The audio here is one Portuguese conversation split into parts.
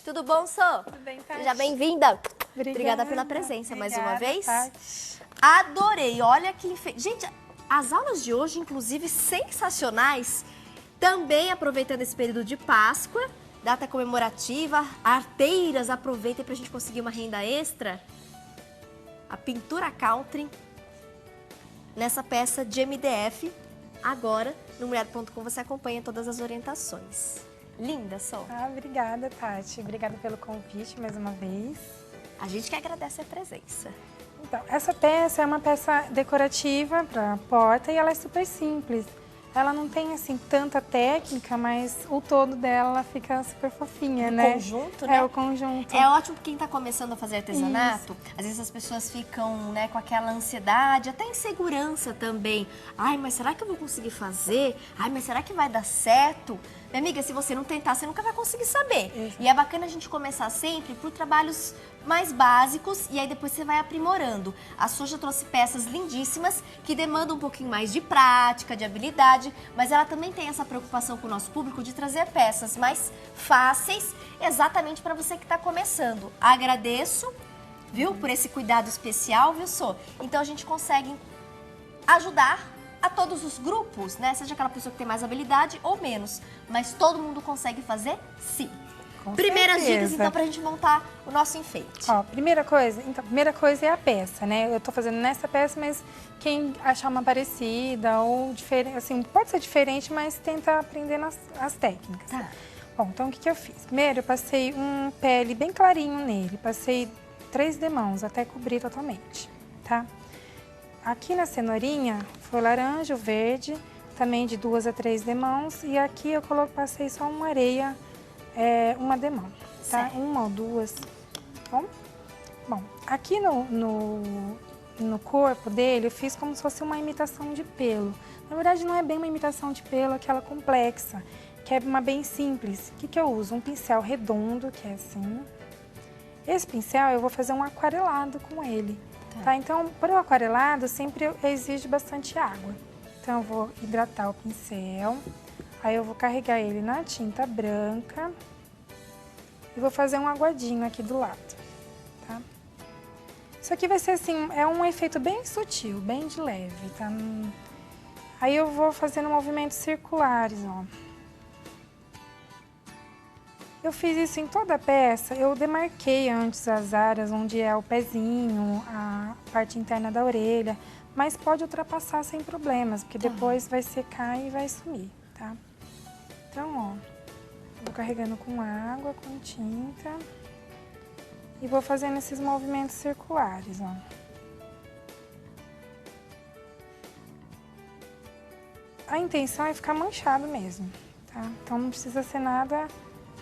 Tudo bom, Sô? Tudo bem, Tati? Seja bem-vinda. Obrigada pela presença mais uma vez. Tati. Adorei. Olha que... Gente, as aulas de hoje, inclusive, sensacionais. Também aproveitando esse período de Páscoa, data comemorativa, arteiras, aproveitem pra gente conseguir uma renda extra. A pintura country nessa peça de MDF. Agora, no mulher.com você acompanha todas as orientações. Linda, Sol. Obrigada, Tati. Obrigada pelo convite mais uma vez. A gente que agradece a presença. Então, essa peça é uma peça decorativa para porta e ela é super simples. Ela não tem, assim, tanta técnica, mas o todo dela fica super fofinha, né? O conjunto, né? É, o conjunto. É ótimo para quem está começando a fazer artesanato. Isso. Às vezes as pessoas ficam, né, com aquela ansiedade, até insegurança também. Ai, mas será que eu vou conseguir fazer? Ai, mas será que vai dar certo? Minha amiga, se você não tentar, você nunca vai conseguir saber. Isso. E é bacana a gente começar sempre por trabalhos mais básicos e aí depois você vai aprimorando. A Sô já trouxe peças lindíssimas que demandam um pouquinho mais de prática, de habilidade, mas ela também tem essa preocupação com o nosso público de trazer peças mais fáceis, exatamente para você que está começando. Agradeço, viu, por esse cuidado especial, viu, Sô? Então a gente consegue ajudar a todos os grupos, né? Seja aquela pessoa que tem mais habilidade ou menos, mas todo mundo consegue fazer, sim. Primeiras dicas, então, pra gente montar o nosso enfeite. Ó, primeira coisa é a peça, né? Eu tô fazendo nessa peça, mas quem achar uma parecida ou diferente, assim, pode ser diferente, mas tenta aprender as técnicas. Tá. Bom, então o que eu fiz? Primeiro eu passei um pele bem clarinho nele, passei 3 demãos até cobrir totalmente, tá? Aqui na cenourinha foi laranja, o verde, também de 2 a 3 demãos, e aqui eu passei só uma areia, uma demão, tá? Certo. 1 ou 2, bom? Bom, aqui no corpo dele eu fiz como se fosse uma imitação de pelo. Na verdade não é bem uma imitação de pelo, aquela complexa, que é uma bem simples. O que eu uso? Um pincel redondo, que é assim. Esse pincel eu vou fazer um aquarelado com ele, tá? Então, para o aquarelado sempre exige bastante água. Então eu vou hidratar o pincel. Aí eu vou carregar ele na tinta branca e vou fazer um aguadinho aqui do lado, tá? Isso aqui vai ser assim, é um efeito bem sutil, bem de leve, tá? Aí eu vou fazendo movimentos circulares, ó. Eu fiz isso em toda a peça, eu demarquei antes as áreas onde é o pezinho, a parte interna da orelha, mas pode ultrapassar sem problemas, porque depois vai secar e vai sumir, tá? Então, ó, vou carregando com água, com tinta e vou fazendo esses movimentos circulares, ó. A intenção é ficar manchado mesmo, tá? Então não precisa ser nada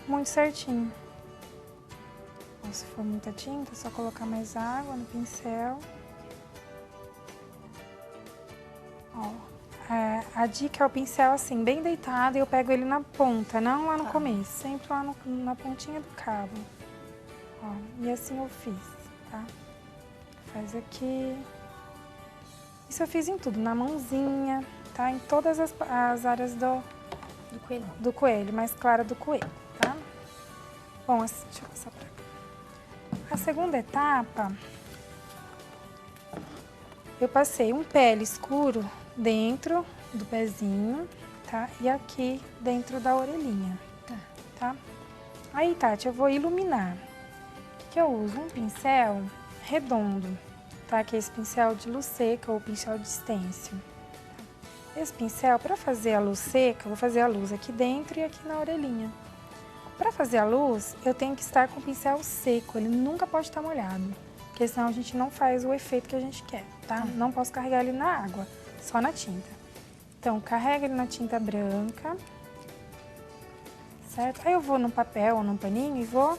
muito certinho. Ou se for muita tinta, é só colocar mais água no pincel. Ó. A dica é o pincel assim, bem deitado, e eu pego ele na ponta, não lá no começo, sempre lá na pontinha do cabo. Ó, e assim eu fiz, tá? Faz aqui. Isso eu fiz em tudo, na mãozinha, tá? Em todas as áreas do coelho, mais clara do coelho, tá? Bom, deixa eu passar pra cá. A segunda etapa, eu passei um pele escuro dentro do pezinho, tá? E aqui dentro da orelhinha, tá? Aí, Tati, eu vou iluminar. O que eu uso? Um pincel redondo, tá? Que é esse pincel de luz seca ou pincel de stencil. Esse pincel, para fazer a luz seca, eu vou fazer a luz aqui dentro e aqui na orelhinha. Para fazer a luz, eu tenho que estar com o pincel seco, ele nunca pode estar molhado, porque senão a gente não faz o efeito que a gente quer, tá? Não posso carregar ele na água, só na tinta. Então, carrega ele na tinta branca, certo? Aí eu vou no papel ou num paninho e vou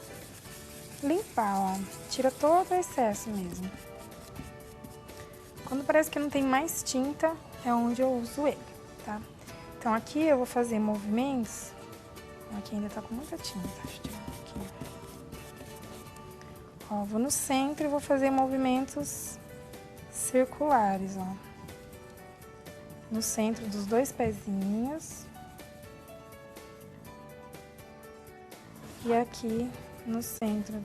limpar, ó. Tira todo o excesso mesmo. Quando parece que não tem mais tinta, é onde eu uso ele, tá? Então, aqui eu vou fazer movimentos. Aqui ainda tá com muita tinta, deixa eu tirar um pouquinho. Ó, vou no centro e vou fazer movimentos circulares, ó. No centro dos 2 pezinhos. E aqui no centro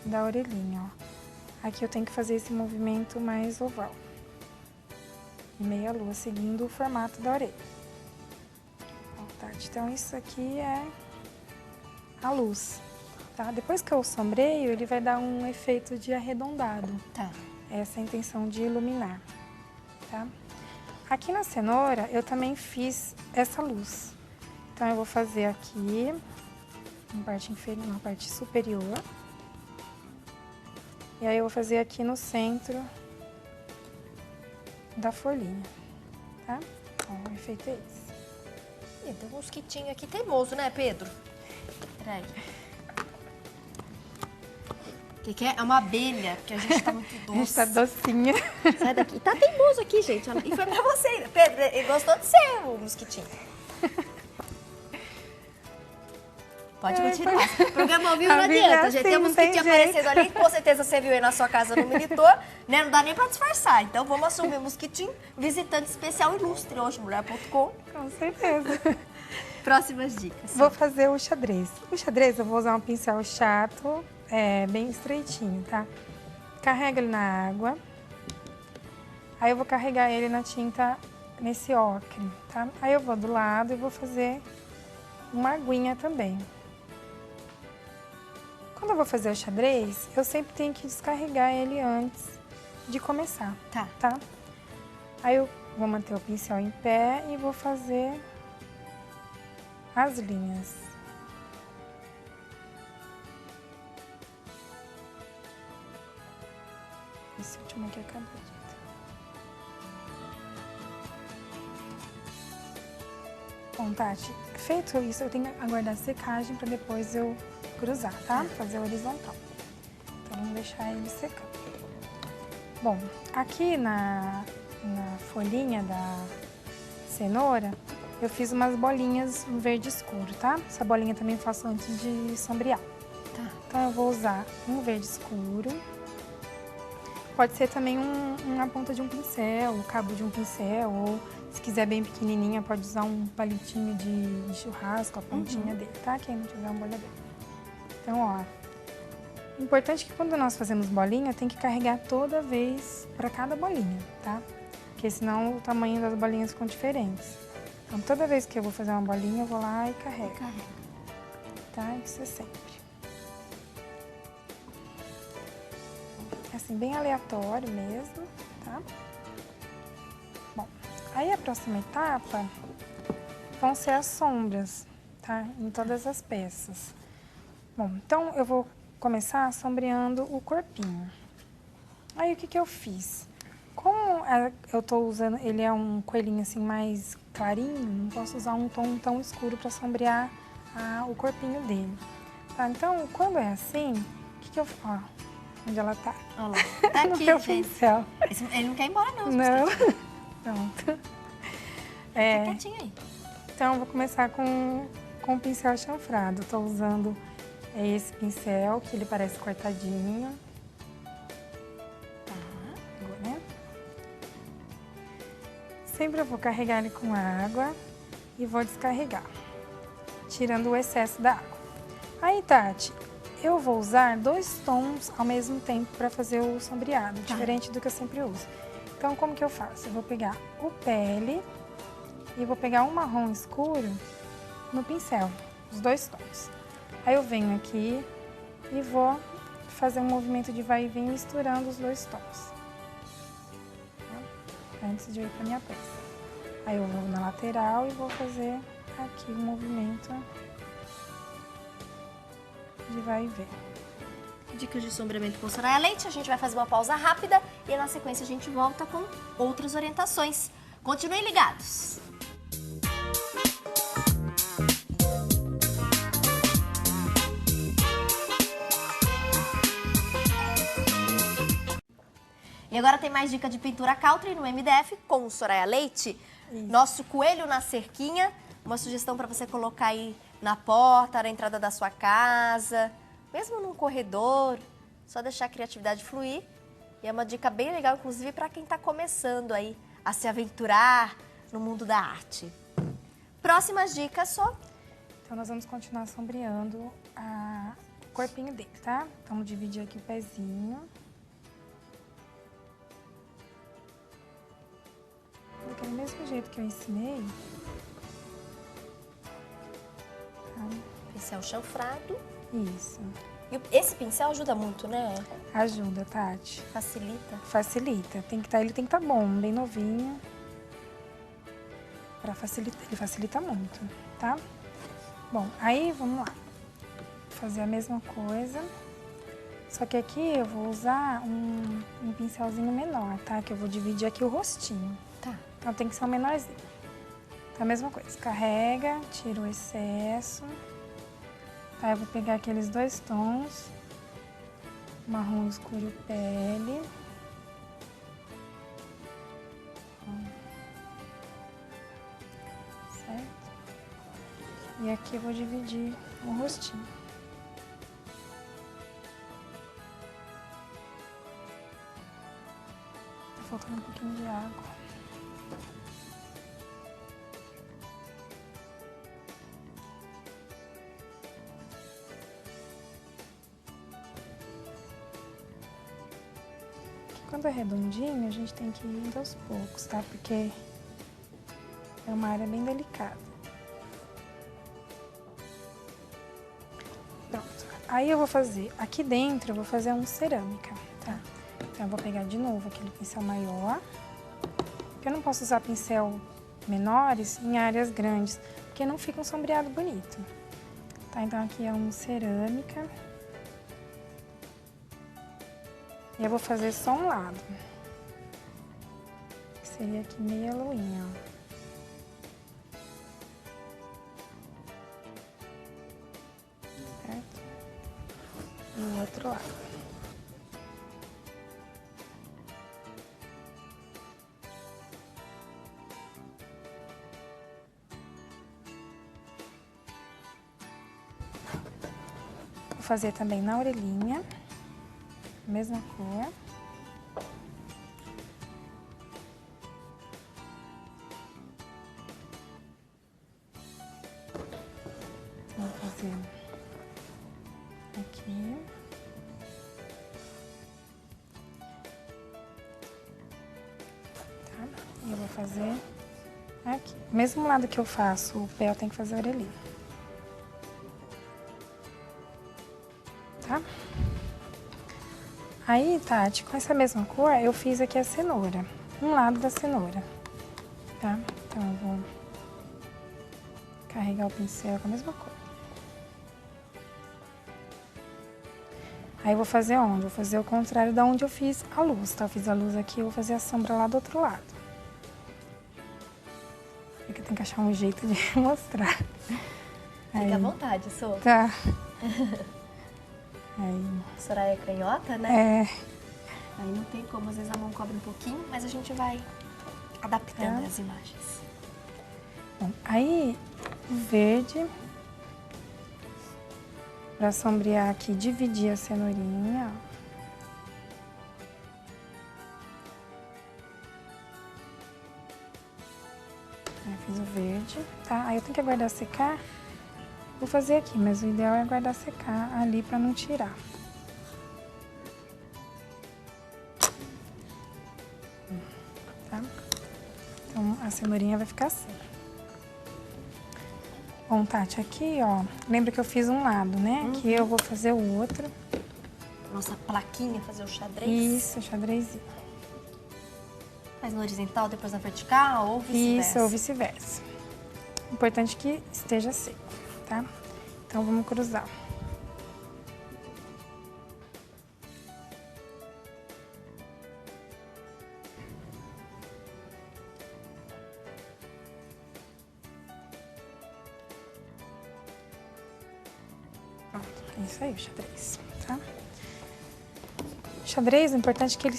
da orelhinha, ó. Aqui eu tenho que fazer esse movimento mais oval. E meia lua, seguindo o formato da orelha. Ó, Tati, então isso aqui é a luz, tá? Depois que eu sombreio, ele vai dar um efeito de arredondado. Tá. Essa é a intenção de iluminar, tá? Aqui na cenoura, eu também fiz essa luz. Então, eu vou fazer aqui, na parte inferior, na parte superior. E aí, eu vou fazer aqui no centro da folhinha, tá? Ó, o efeito é esse. Ih, tem um mosquitinho aqui teimoso, né, Pedro? Peraí. O que é? É uma abelha, porque a gente tá muito doce. A gente tá docinha. Sai daqui. Tá teimoso aqui, gente. E foi pra você, Pedro. Ele gostou de ser o mosquitinho. Pode continuar. O programa ao vivo não adianta, gente. Tem um mosquitinho aparecendo ali, com certeza você viu aí na sua casa no monitor, né? Não dá nem pra disfarçar. Então vamos assumir o mosquitinho. Visitante especial ilustre hoje, mulher.com. Com certeza. Próximas dicas. Vou fazer o xadrez. O xadrez eu vou usar um pincel chato, bem estreitinho, tá? Carrega ele na água. Aí eu vou carregar ele na tinta nesse ocre, tá? Aí eu vou do lado e vou fazer uma aguinha também. Quando eu vou fazer o xadrez, eu sempre tenho que descarregar ele antes de começar, tá? Aí eu vou manter o pincel em pé e vou fazer as linhas. Esse último aqui acabou de... Bom, Tati, feito isso, eu tenho que aguardar a secagem para depois eu cruzar, tá? Fazer horizontal. Então, vamos deixar ele secando. Bom, aqui na folhinha da cenoura, eu fiz umas bolinhas em verde escuro, tá? Essa bolinha também eu faço antes de sombrear. Tá. Então, eu vou usar um verde escuro. Pode ser também uma ponta de um pincel, o cabo de um pincel, ou se quiser bem pequenininha, pode usar um palitinho de churrasco, a pontinha dele, tá? Quem não tiver um bolhadeiro. Então, ó, importante é que quando nós fazemos bolinha, tem que carregar toda vez para cada bolinha, tá? Porque senão o tamanho das bolinhas ficam diferentes. Então, toda vez que eu vou fazer uma bolinha, eu vou lá e carrego. Tá? Isso é sempre. Assim, bem aleatório mesmo, tá? Bom, aí a próxima etapa vão ser as sombras, tá? Em todas as peças. Bom, então eu vou começar sombreando o corpinho. Aí o que que eu fiz? Como eu tô usando, ele é um coelhinho assim mais clarinho, não posso usar um tom tão escuro para sombrear o corpinho dele. Tá? Então, quando é assim, o que que eu faço? Onde ela tá? Olha lá. Tá no aqui, meu gente. pincel. Ele não quer ir embora, não. Não. Pronto. Fica quietinho aí. Então, eu vou começar com o pincel chanfrado. Tô usando esse pincel, que ele parece cortadinho. Tá, né? Sempre eu vou carregar ele com água e vou descarregar, tirando o excesso da água. Aí, Tati, eu vou usar 2 tons ao mesmo tempo para fazer o sombreado, diferente do que eu sempre uso. Então, como que eu faço? Eu vou pegar o pele e vou pegar um marrom escuro no pincel, os 2 tons. Aí eu venho aqui e vou fazer um movimento de vai e vem misturando os 2 tons. Tá? Antes de eu ir para minha peça. Aí eu vou na lateral e vou fazer aqui um movimento de vai e vem. Dicas de sombreamento com Soraya Leite. A gente vai fazer uma pausa rápida e na sequência a gente volta com outras orientações. Continuem ligados. E agora tem mais dica de pintura country no MDF com o Soraya Leite. Isso. Nosso coelho na cerquinha. Uma sugestão para você colocar aí na porta, na entrada da sua casa, mesmo num corredor. Só deixar a criatividade fluir. E é uma dica bem legal, inclusive, para quem está começando aí a se aventurar no mundo da arte. Próximas dicas, só. Então, nós vamos continuar sombreando corpinho dele, tá? Vamos dividir aqui o pezinho. Daquele mesmo jeito que eu ensinei. Tá? Pincel chanfrado. Isso. E esse pincel ajuda muito, né? Ajuda, Tati. Facilita. Facilita. Ele tem que estar bom, bem novinho. Pra facilitar, ele facilita muito, tá? Bom, aí vamos lá. Vou fazer a mesma coisa. Só que aqui eu vou usar um pincelzinho menor, tá? Que eu vou dividir aqui o rostinho. Tá. Então tem que ser um menorzinho. Então a mesma coisa. Carrega, tira o excesso. Tá, eu vou pegar aqueles 2 tons, marrom escuro pele. Certo? E aqui eu vou dividir o rostinho. Tá faltando um pouquinho de água. Quando é redondinho, a gente tem que ir indo aos poucos, tá? Porque é uma área bem delicada. Pronto. Aí eu vou fazer, aqui dentro eu vou fazer um cerâmica, tá? Então eu vou pegar de novo aquele pincel maior. Porque eu não posso usar pincel menores em áreas grandes, porque não fica um sombreado bonito. Tá? Então aqui é um cerâmica. E eu vou fazer só um lado. Que seria aqui meia luinha, ó. Certo? E o outro lado. Vou fazer também na orelhinha. Mesma cor. Vou fazer aqui. Tá? E eu vou fazer aqui. Mesmo lado que eu faço o pé, eu tenho que fazer a orelhinha. Tá? Aí, Tati, com essa mesma cor, eu fiz aqui a cenoura. Um lado da cenoura, tá? Então, eu vou carregar o pincel com a mesma cor. Aí, eu vou fazer onde? Vou fazer o contrário da onde eu fiz a luz, tá? Eu fiz a luz aqui, eu vou fazer a sombra lá do outro lado. Porque eu tenho que achar um jeito de mostrar. Fica à vontade, Sô. Tá. Aí. Soraya é canhota, né? É. Aí não tem como, às vezes a mão cobre um pouquinho, mas a gente vai adaptando as imagens. Bom, aí o verde, pra sombrear aqui, dividir a cenourinha, ó. Aí fiz o verde, tá? Aí eu tenho que aguardar secar. Vou fazer aqui, mas o ideal é aguardar secar ali pra não tirar. Tá? Então, a cenourinha vai ficar assim. Bom, Tati, aqui, ó, lembra que eu fiz um lado, né? Aqui eu vou fazer o outro. Nossa plaquinha, fazer o xadrez. Isso, xadrezinho. Faz no horizontal, depois na vertical, ou vice-versa? Isso, ou vice-versa. Importante que esteja seco, tá? Então, vamos cruzar. Pronto, é isso aí o xadrez, tá? O xadrez, o importante é que ele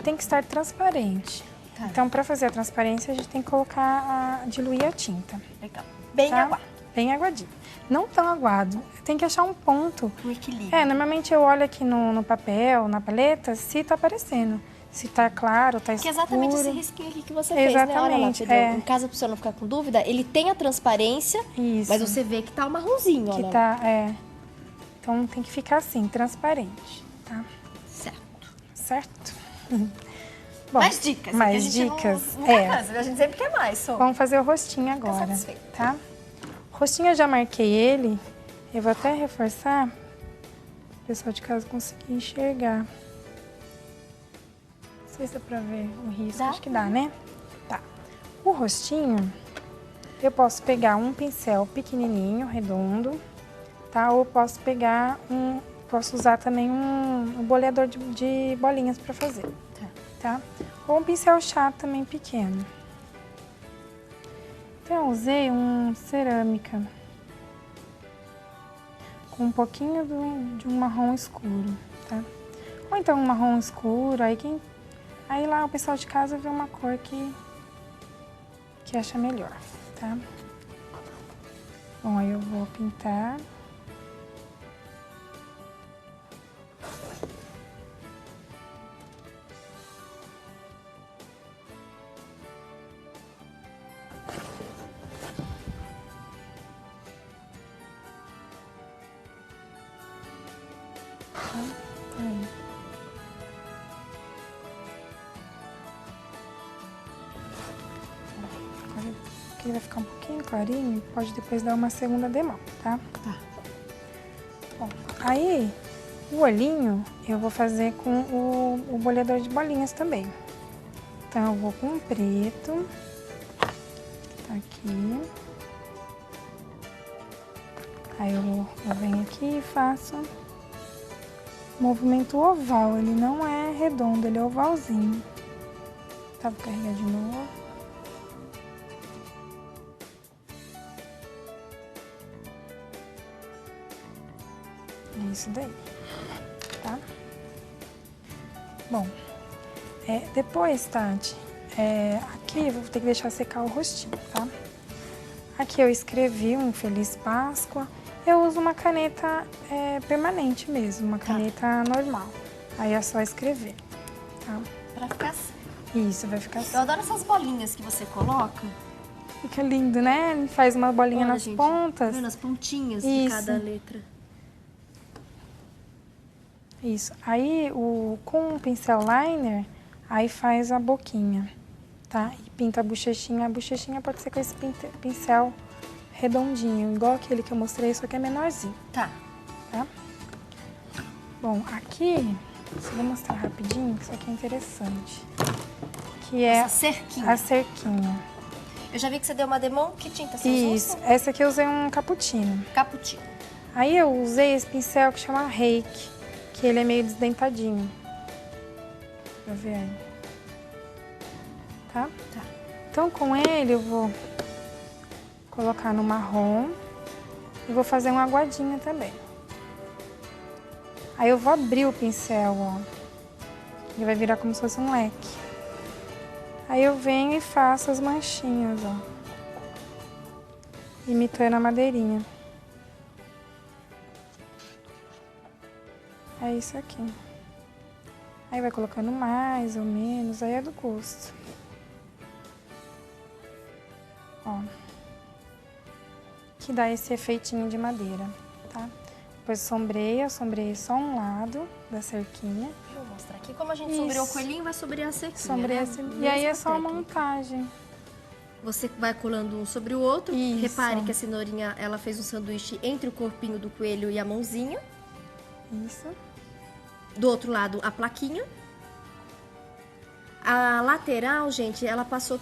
tem que estar transparente. Tá. Então, para fazer a transparência, a gente tem que colocar, diluir a tinta. Legal. Bem tá? aguado. Bem aguadinho. Não tão aguado. Tem que achar um ponto. Um equilíbrio. Normalmente eu olho aqui no papel, na paleta, se tá aparecendo. Se tá claro, tá escuro. Que é exatamente esse risquinho aqui que você fez, né? Olha lá, Exatamente, Pedro. Em casa, pra você não ficar com dúvida, ele tem a transparência, Isso. mas você vê que tá um marronzinho, Que olha. tá, Então, tem que ficar assim, transparente, tá? Certo. Certo? Bom, Mais dicas. mais a gente dicas. Não cansa, a gente sempre quer mais, Sô. Vamos fazer o rostinho agora, satisfeita. tá? O rostinho eu já marquei ele. Eu vou até reforçar, o pessoal de casa conseguir enxergar. Não sei se dá pra ver o risco, Dá? acho que dá, né? Tá. O rostinho, eu posso pegar um pincel pequenininho, redondo, tá? Ou posso pegar posso usar também um boleador de bolinhas pra fazer, tá? Ou um pincel chato também pequeno. Então, eu usei um cerâmica com um pouquinho de um marrom escuro, tá? Ou então um marrom escuro, aí lá o pessoal de casa vê uma cor que acha melhor, tá? Bom, aí eu vou pintar. Aqui vai ficar um pouquinho clarinho, pode depois dar uma segunda demão, tá? Tá. Bom, aí o olhinho eu vou fazer com o boleador de bolinhas também. Então eu vou com o preto, tá aqui. Aí eu venho aqui e faço movimento oval, ele não é redondo, ele é ovalzinho. Tá, vou carregar de novo. Isso daí, tá? Bom, depois, Tati, aqui eu vou ter que deixar secar o rostinho, tá? Aqui eu escrevi um Feliz Páscoa. Eu uso uma caneta permanente mesmo, uma caneta normal. Aí é só escrever, tá? Pra ficar assim. Isso, vai ficar assim. Eu adoro essas bolinhas que você coloca. Fica lindo, né? Ele faz uma bolinha Olha, nas gente, pontas. tá vendo as pontinhas de Isso. cada letra. Isso. Aí, com o pincel liner, aí faz a boquinha, tá? E pinta a bochechinha. A bochechinha pode ser com esse pincel redondinho, igual aquele que eu mostrei, só que é menorzinho. Tá. Tá? Bom, aqui, só vou mostrar rapidinho, que isso aqui é interessante. Que é Essa cerquinha. a cerquinha. Eu já vi que você deu uma demão. Que tinta você Isso, usa? essa aqui eu usei um cappuccino. Cappuccino. Aí eu usei esse pincel que chama Reiki, que ele é meio desdentadinho. Pra ver aí. Tá? Tá. Então com ele eu vou colocar no marrom e vou fazer uma aguadinha também. Aí eu vou abrir o pincel, ó. Ele vai virar como se fosse um leque. Aí eu venho e faço as manchinhas, ó. Imitando a madeirinha. É isso aqui. Aí vai colocando mais ou menos, aí é do gosto. Ó. Que dá esse efeitinho de madeira, tá? Depois sombreia só um lado da cerquinha. Deixa eu mostrar aqui. Como a gente sombreou o coelhinho, vai sombrear a cerquinha, Sombreia né? e aí é Mesma só a técnica. montagem. Você vai colando um sobre o outro. Isso. Repare que a cenourinha, ela fez um sanduíche entre o corpinho do coelho e a mãozinha. Isso. Do outro lado, a plaquinha. A lateral, gente, ela passou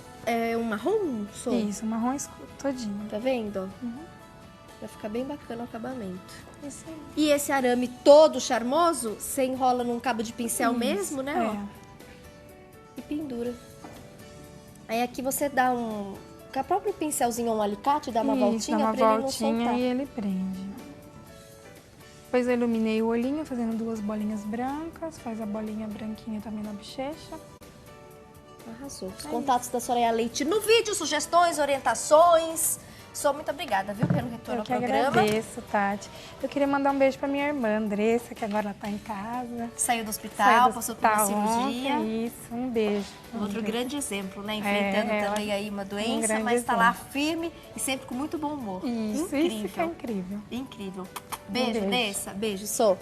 um marrom, Sô? Isso, marrom escuro todinho. Tá vendo? Vai ficar bem bacana o acabamento. Isso aí. E esse arame todo charmoso, você enrola num cabo de pincel Isso, mesmo, né? é. Ó, e pendura. Aí aqui você dá com a própria pincelzinho ou um alicate, dá uma Isso, voltinha dá uma pra ele não voltinha soltar. e ele prende. Depois eu iluminei o olhinho fazendo 2 bolinhas brancas, faz a bolinha branquinha também na bochecha. Arrasou. Os contatos da Soraya Leite no vídeo, sugestões, orientações. Sou muito obrigada, viu, pelo retorno Eu ao que programa. agradeço, Tati. Eu queria mandar um beijo pra minha irmã, Andressa, que agora tá em casa. Saiu do Saiu hospital, do passou por uma hospital cirurgia. ontem, isso, um beijo. Outro grande exemplo, né? Enfrentando ela- também aí uma doença, grande mas tá lá exemplo. firme e sempre com muito bom humor. Isso que é Incrível. incrível. Incrível. Beijo, beijo. Dessa. Beijo, Sou.